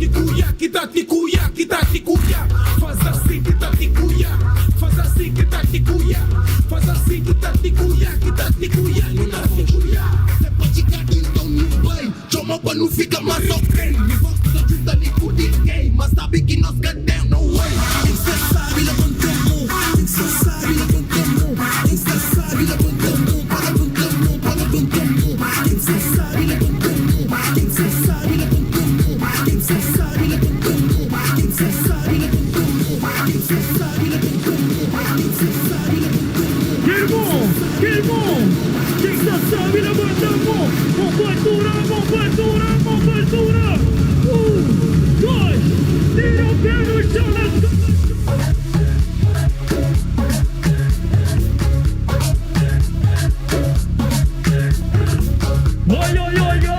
cuia, que tá te cuia, que tá te cuia. Faz assim que tá te cuia, faz assim que tá te cuia, faz assim que tá te cuia, que tá te cuia, não tá te cuia. É pra chegar então no bem, chama pra não ficar mais ok. Me volta da junta nem com ninguém, mas sabe que nós queremos, no way. Quem cê sabe, levanta a mão, quem cê sabe, levanta a mão, quem cê sabe, levanta a mão, para levanta a mão, para levanta a mão, quem cê sabe, levanta a mão, quem cê sabe, levanta a mão, quem cê sabe, levanta a mão, quem cê sabe, levanta a mão, quem cê sabe, levanta a mão, quem cê sabe, levanta a mão. Que bom, quem sabe, levanta a mão, compartura, compartura, compartura. 1, 2, tira o pé no chão, let's go. Oi, oi, oi, oi!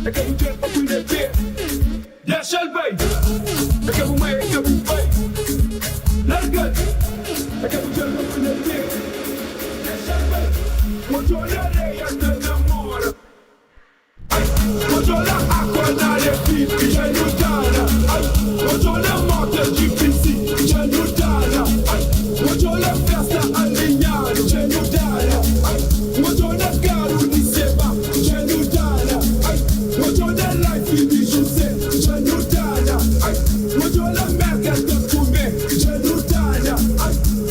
I can't get up with the beer. Controla a corda de pipi, Janudana. Controla moto de PC, Janudana. Controla festa alinhada, Janudana. Controla caro de seba, Janudana. Controla life de José, Janudana. Controla merda de comer, Janudana.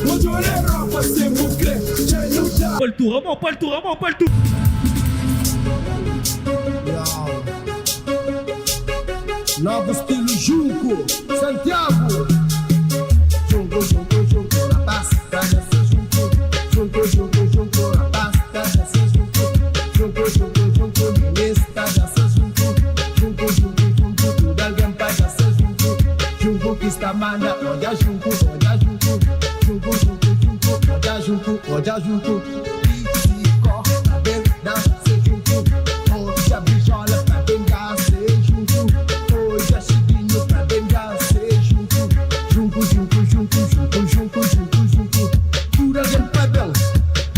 Controla roupa sem mucre, Janudana. Pas le tour, vraiment pas le tour, vraiment pas le tour. Novo estilo Junco, Santiago. Junco, junco, junco, na pasta já se junco. Junco, junco, junco, na pasta já se junco. Junco, junco, junco, ministra já se junco. Junco, junco, junco, tudo alguém para já se junco. Junco que está manda, olha junco, olha junco. Junco, junco, junco, olha junco, olha junco. Psico, pra bem dar se junco. Hoje a bichola pra bem dar se junco. Hoje a chibinho pra bem dar se junco. Junco, junco, junco, junco, junco, junco, junco. Pura bem padrão,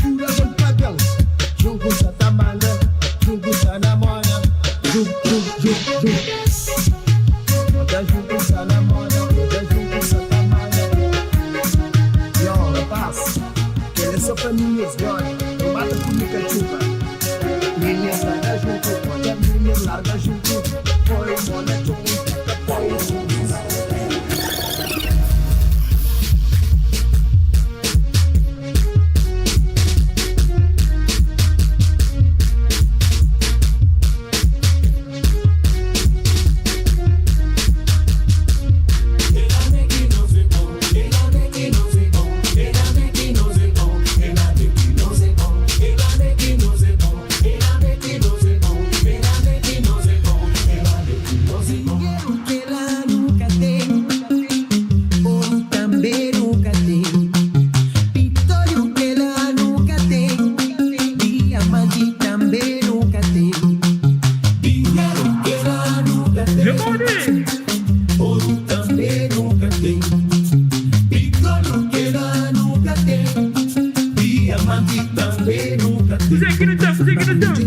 pura bem padrão. Junco sa tamana, junco sa namora. Junco, junco, junco. Olha junco sa namora, olha junco sa tamana. Yo, rapaz, querer só pra mim é glória. Não mata comigo a chuva. Minha larga junto, olha minha larga junto. Foi mona junto, foi junto.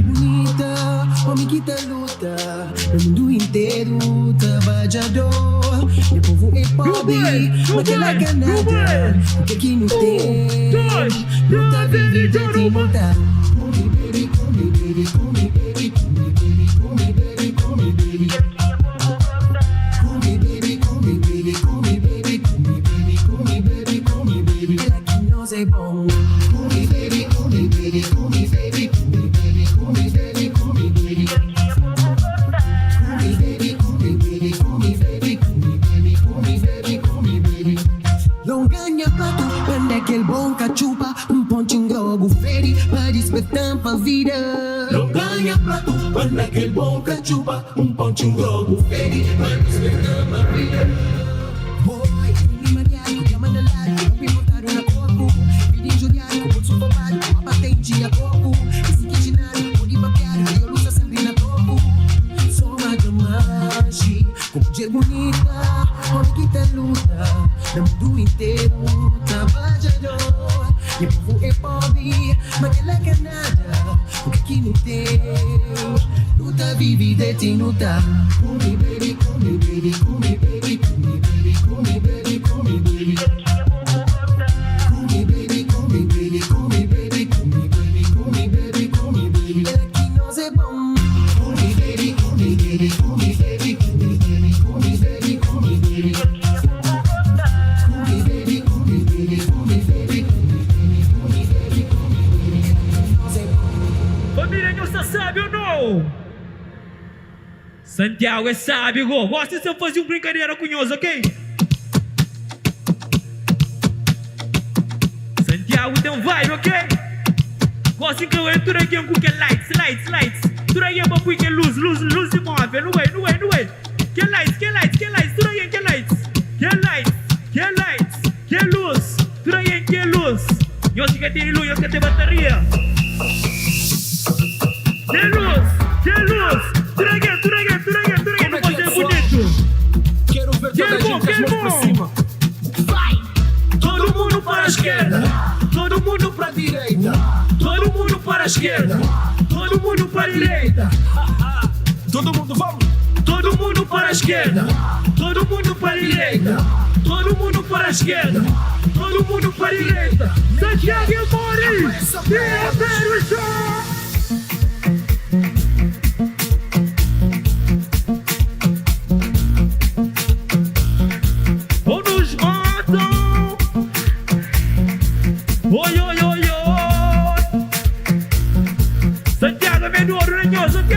Bonita, homem que tá luta, no mundo inteiro trabalhador. Meu povo é pobre, mas que lá Canadá, o que aqui não tem, não tá vive de te montar. Come baby, come baby, come baby, come baby, come baby, come baby. Come baby, come baby, come baby, come baby, come baby, come baby. Ela que nós é bom. Come baby, come baby, come baby, come baby, come baby, come baby. Come baby, come baby, come baby, come baby, come baby, come baby. Não ganha prato quando aquele bom cachupa, pontinho grogo feri pra despertar pra vida. Não ganha prato quando aquele bom cachupa, pontinho grogo feri pra despertar pra vida. Boy, ini mariado, chiama na lago, pilotaram na corpo, pedi Juliano, bolso roubado, uma patente a corpo, esse kitchenário, por ir maquiado, eu luta sempre na topo. Sou uma damage, com mulher bonita, homem que tá luta, no mundo inteiro, trabalhador. Meu povo é pobre, mas que lá Canadá, o que aqui não tem, luta vive de te lutar. Come baby, come baby, come baby, come baby, come baby, come baby. Come baby, come baby, come baby, come baby, come baby, come baby. Ela que nós é bom. Come baby, come baby, come baby, come baby, come baby, come baby. Come baby, come baby, come baby, come baby, come baby. Nós é bom. Família, você sabe ou não? Santiago é sábio, go. Gosta de fazer uma brincadeira cunhosa, ok? Santiago tem vibe, ok? Gosta de incluir tudo aqui com que lights. Tudo aqui para pôr que luz de móvel. Não é. Que lights. Tudo aqui que lights. Que luz. Tudo aqui que luz. Eu sei que tem luz, eu sei que tem bateria. Que luz. Tudo aqui, não pode ser bonito. Quero ver toda a gente com as mãos pra cima. Vai! Todo mundo para a esquerda, Todo mundo pra direita. todo mundo para a esquerda, todo mundo para a direita. Todo mundo, vamos! Todo mundo para a esquerda, todo mundo para a direita, todo mundo para a esquerda, todo mundo para a direita. Santiago e Mori, primeiro show! Ou nos matam! Oi, oi, oi, oi! Santiago, Menor, Ranhoso, ok?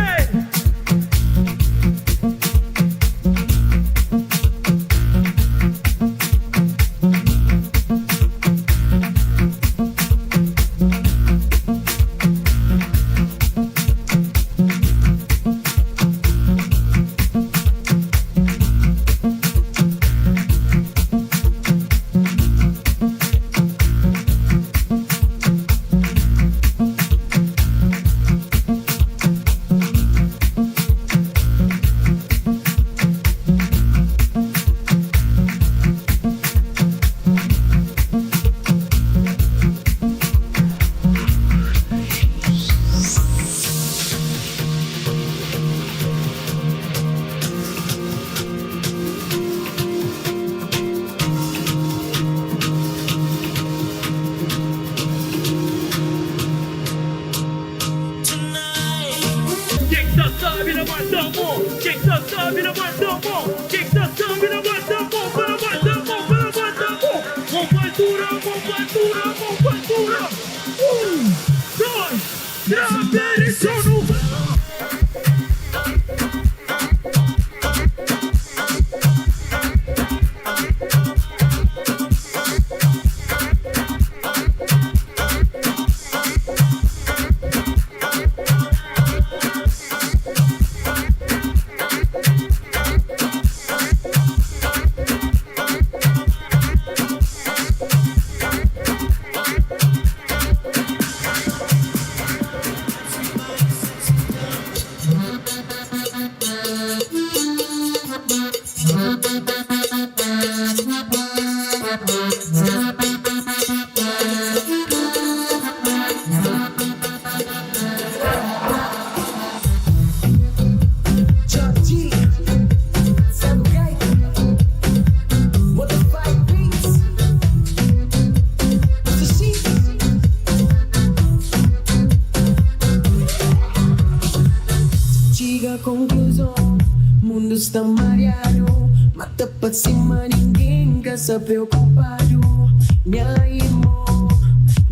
Está mareado, mata pra cima, ninguém quer se preocupado. Minha irmã,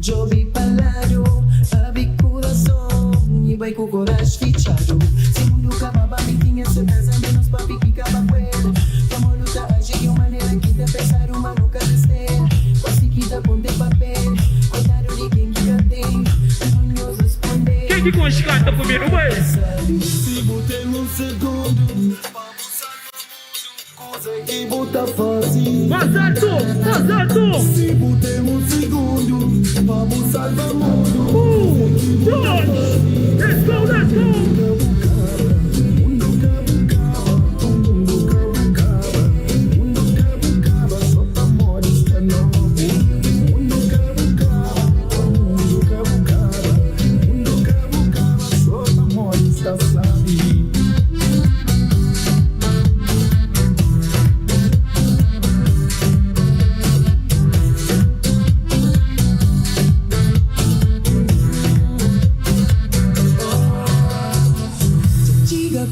jobi palado, abre coração e vai com coragem fichado. Se mundo acaba, me tinha certeza, menos papi que acaba com ele. Como luta, age de uma maneira que te pensar, uma nunca descer. Conseguida, ponte papel, cuidado de quem que já tem, sonhos esconder. Quem que canta comigo, vai? Se botei um segundo, que bota fácil. Passato! Se botei um segundo, vamos salvar o mundo. 2, let's go!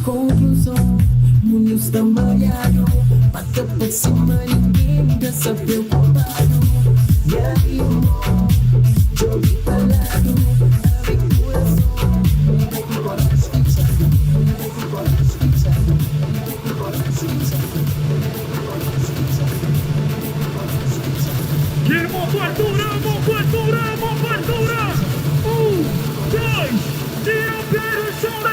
Conclusão, mundo está malhado, mata por cima, ninguém quer se preocupado. Minha irmã, jogue palado, abre coração, vai com coragem fichado, vai com coragem fichado, vai com coragem fichado, vai com coragem fichado. Que mofatura! 1, 2, tira o pé do chão da...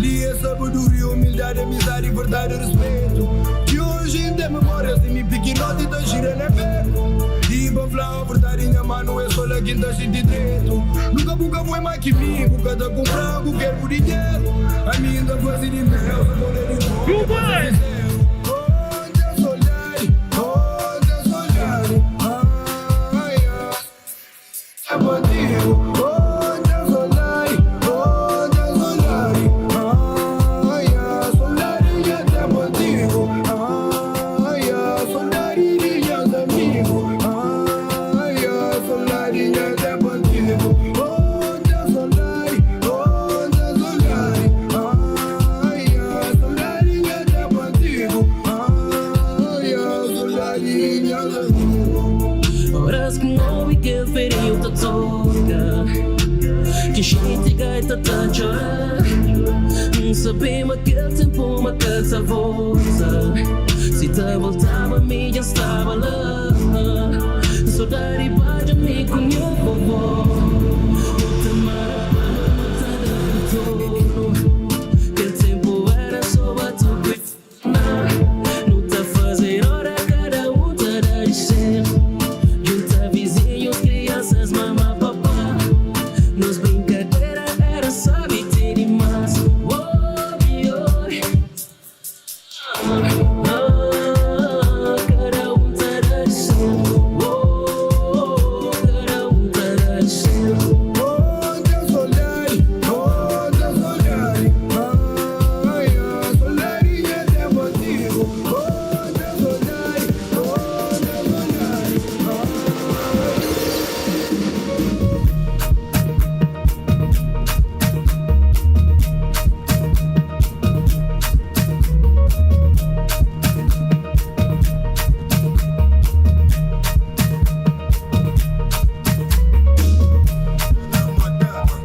Dia, sabedoria, humildade, amizade, verdade e respeito. E hoje tem memória, se me pique nota e tá girando é beco. E pra falar a verdade, minha mano é só lá quem tá cheio de direito. Nunca foi mais que mim, nunca tá comprando, quero por dinheiro. A minha ainda faz de mel, só vou ler de You boy! onde eu sou olhar, onde eu sou olhar. É bandido, onde eu sou olhar, onde eu sou olhar. Soldarinha até bandido, soldarinha de amigo. Soldarinha até bandido, onde eu sou olhar, onde eu sou olhar. Soldarinha até bandido, soldarinha de amigo. Horas que não e que feriu tá toca. Que gente gaita tá chorar. Sabemos aquele tempo uma casa volta. Se tá voltava me já estava lá. Saudade bate me com meu vovô. Outra maravilha matada do todo. Aquele tempo era só batuque. Não tá fazendo hora cada um tá de ser. Junta vizinhos, crianças, mamá, papá. Nos brincadeira era sabe ter demais. Cada um tá de ser. Cada um tá de ser. Onde eu sou olhar, onde eu sou olhar. Soldarinha até bandido, onde eu sou olhar, onde eu sou olhar.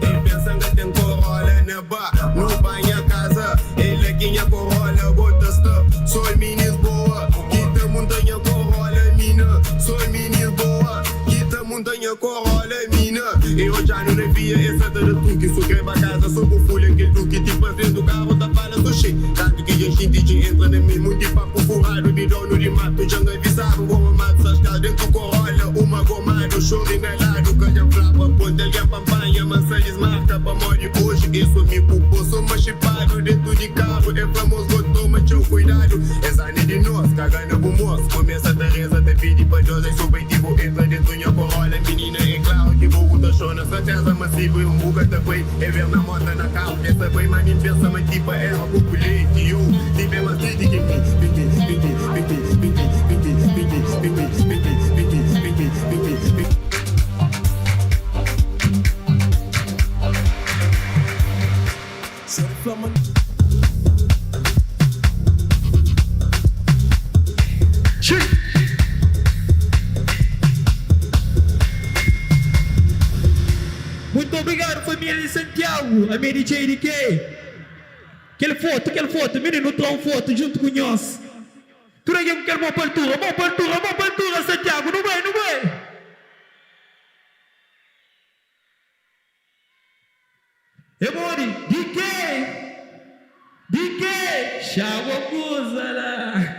Ele pensa que tem corolla na bar. No banho a casa, ele aqui a corolla, bota stop. Sou minis boa, quita montanha corolla, mina. Sou minis boa, quita montanha corolla, mina. Eu já não devia essa da tu que sou crema casa, sou por folha que tu que tipo frente do carro da fala do cheio. Tanto que a gente entra no mesmo de papo furado, de dono de mato, já não avisaram como mato, essas casas dentro do corolla, uma gomada, choro engalado, canha flapa, ponta-lhe a pampanha, massa desmarca pra morrer hoje. Isso me culpou, sou mais chipado dentro de carro, é famoso, toma teu cuidado. Essa nem de nós, cagando pro moço, começa a Teresa, te pede pra Deus, é subjetivo, entra dentro da corolla, menina, é claro que vou botar show na certeza massiva e buga também, é ver na moto na carro, essa foi mais nem pensa, mas tipo, é uma populete, eu, tipo, é mais triste que Muito obrigado, família de Santiago, a minha DJ DK. Aquele foto, menino, trão foto junto com nós. Tudo aí que quer uma abertura, Santiago, não vai. Emori, DK, chama a lá.